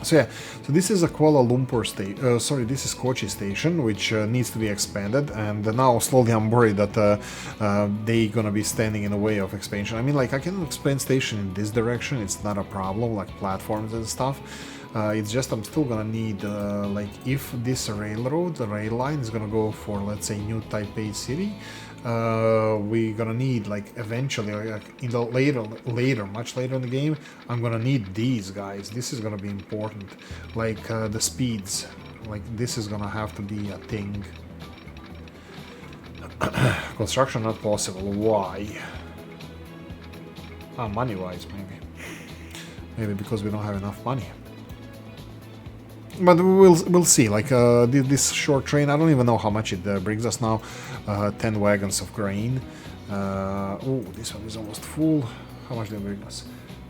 So yeah, so this is a Kuala Lumpur station. Sorry, this is Kochi station, which needs to be expanded. And now slowly I'm worried that they gonna be standing in the way of expansion. I mean, like I can expand station in this direction. It's not a problem, like platforms and stuff. It's just I'm still gonna need like if this railroad, the rail line is gonna go for let's say New Taipei City. We're gonna need like eventually like in the much later in the game I'm gonna need these guys. This is gonna be important, like the speeds, like this is gonna have to be a thing. Construction not possible. Why? Money wise, maybe because we don't have enough money. But we'll see. Like this short train, I don't even know how much it brings us now. 10 wagons of grain. Oh, this one is almost full. How much do they bring us?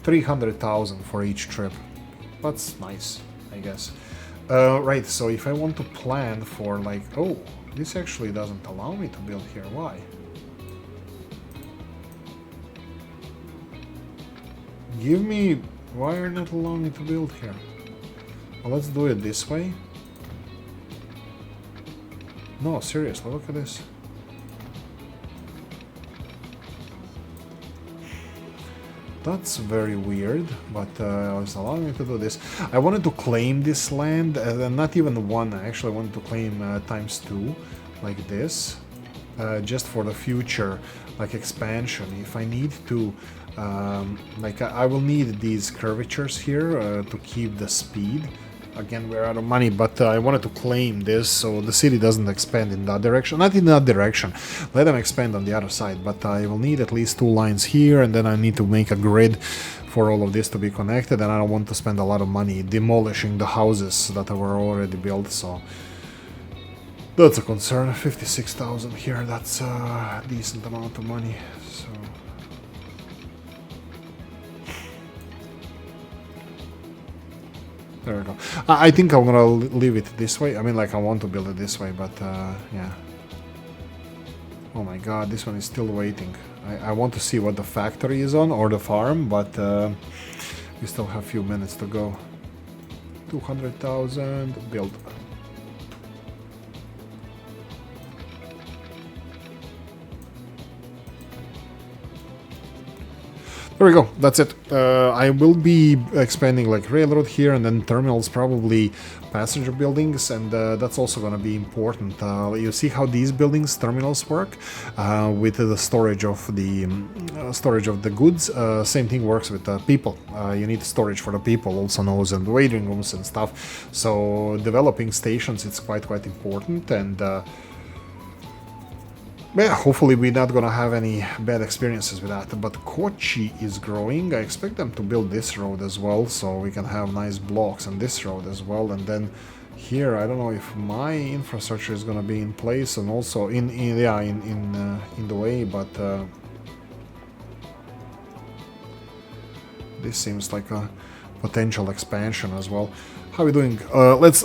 300,000 for each trip. That's nice, I guess. Right. So if I want to plan for like, oh, this actually doesn't allow me to build here. Why? Give me. Why are not allowing me to build here? Well, let's do it this way. No, seriously, look at this. That's very weird, but it's allowing me to do this. I wanted to claim this land, not even one, I actually wanted to claim ×2, like this, just for the future, like expansion. If I need to, like I will need these curvatures here to keep the speed. Again, we're out of money, but I wanted to claim this so the city doesn't expand in that direction. Not in that direction. Let them expand on the other side, but I will need at least 2 lines here, and then I need to make a grid for all of this to be connected, and I don't want to spend a lot of money demolishing the houses that were already built, so that's a concern. 56,000 here, that's a decent amount of money. So there we go. I think I'm gonna leave it this way. I mean, like, I want to build it this way, but yeah. Oh my god, this one is still waiting. I want to see what the factory is on, or the farm, but we still have a few minutes to go. 200,000, build. There we go, that's it. I will be expanding like railroad here, and then terminals, probably passenger buildings, and that's also going to be important. You see how these buildings, terminals, work with the storage of the goods. Same thing works with people. You need storage for the people, also known as waiting rooms and stuff. So developing stations, it's quite important, and yeah, hopefully we're not gonna have any bad experiences with that. But Kochi is growing. I expect them to build this road as well, so we can have nice blocks on this road as well. And then here, I don't know if my infrastructure is gonna be in place, and also in the way, but this seems like a potential expansion as well. How are we doing? Let's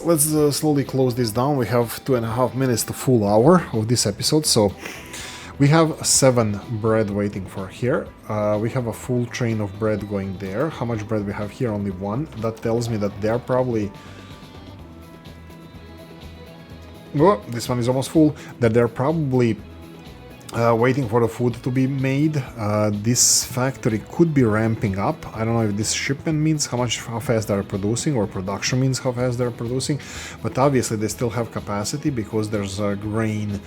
slowly close this down. We have 2.5 minutes to full hour of this episode, so we have 7 bread waiting for here. We have a full train of bread going there. How much bread we have here? Only 1. That tells me that they're probably... Oh, this one is almost full. That they're probably waiting for the food to be made. This factory could be ramping up. I don't know if this shipment means how fast they're producing, or production means how fast they're producing, but obviously they still have capacity because there's grain.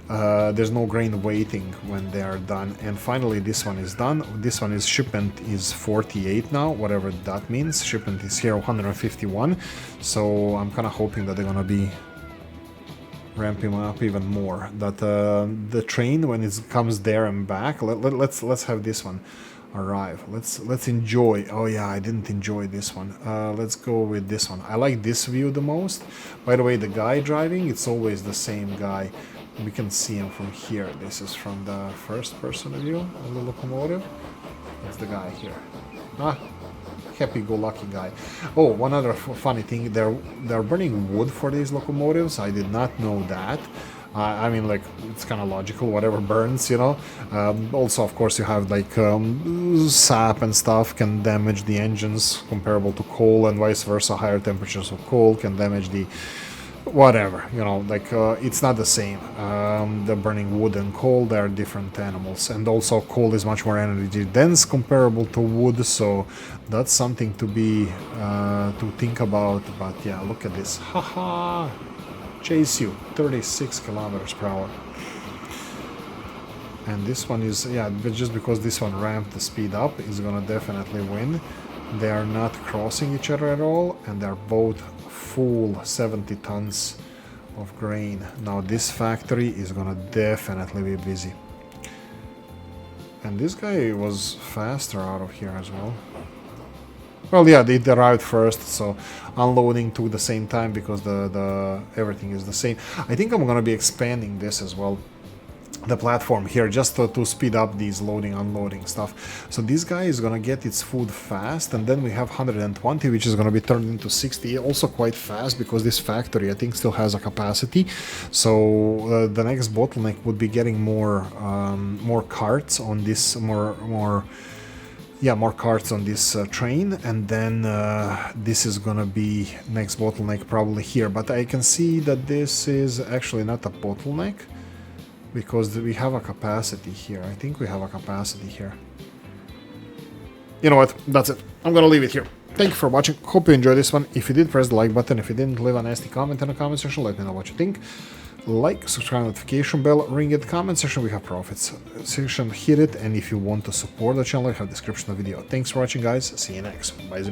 There's no grain waiting when they are done. And finally, this one is done. This one is shipment is 48 now, whatever that means. Shipment is here 151. So I'm kind of hoping that they're gonna be ramping up even more. That the train, when it comes there and back, let's have this one arrive. Let's enjoy. Oh yeah, I didn't enjoy this one. Let's go with this one. I like this view the most. By the way, the guy driving, it's always the same guy. We can see him from here. This is from the first person view of the locomotive. That's the guy here. Happy-go-lucky guy. Oh, one other funny thing, they're burning wood for these locomotives. I did not know that. I mean, like, it's kind of logical, whatever burns, you know. Also, of course, you have like sap and stuff can damage the engines comparable to coal, and vice versa. Higher temperatures of coal can damage the whatever, you know, like it's not the same. The burning wood and coal, they are different animals, and also coal is much more energy dense comparable to wood, so that's something to be to think about. But yeah, look at this, haha, chase you 36 kilometers per hour. And this one is, yeah, but just because this one ramped the speed up, is gonna definitely win. They are not crossing each other at all, and they're both full 70 tons of grain. Now this factory is gonna definitely be busy. And this guy was faster out of here as well. Well, yeah, they arrived first, so unloading took the same time because the everything is the same. I think I'm gonna be expanding this as well, the platform here, just to speed up these loading unloading stuff. So this guy is gonna get its food fast, and then we have 120, which is gonna be turned into 60, also quite fast, because this factory I think still has a capacity. So the next bottleneck would be getting more carts on this, more carts on this train, and then this is gonna be next bottleneck probably here. But I can see that this is actually not a bottleneck, because we have a capacity here. I think we have a capacity here. You know what? That's it. I'm gonna leave it here. Thank you for watching. Hope you enjoyed this one. If you did, press the like button. If you didn't, leave a nasty comment in the comment section. Let me know what you think. Like, subscribe, notification bell, ring it, comment section. We have profits section. Hit it. And if you want to support the channel, I have description of the video. Thanks for watching, guys. See you next. Bye.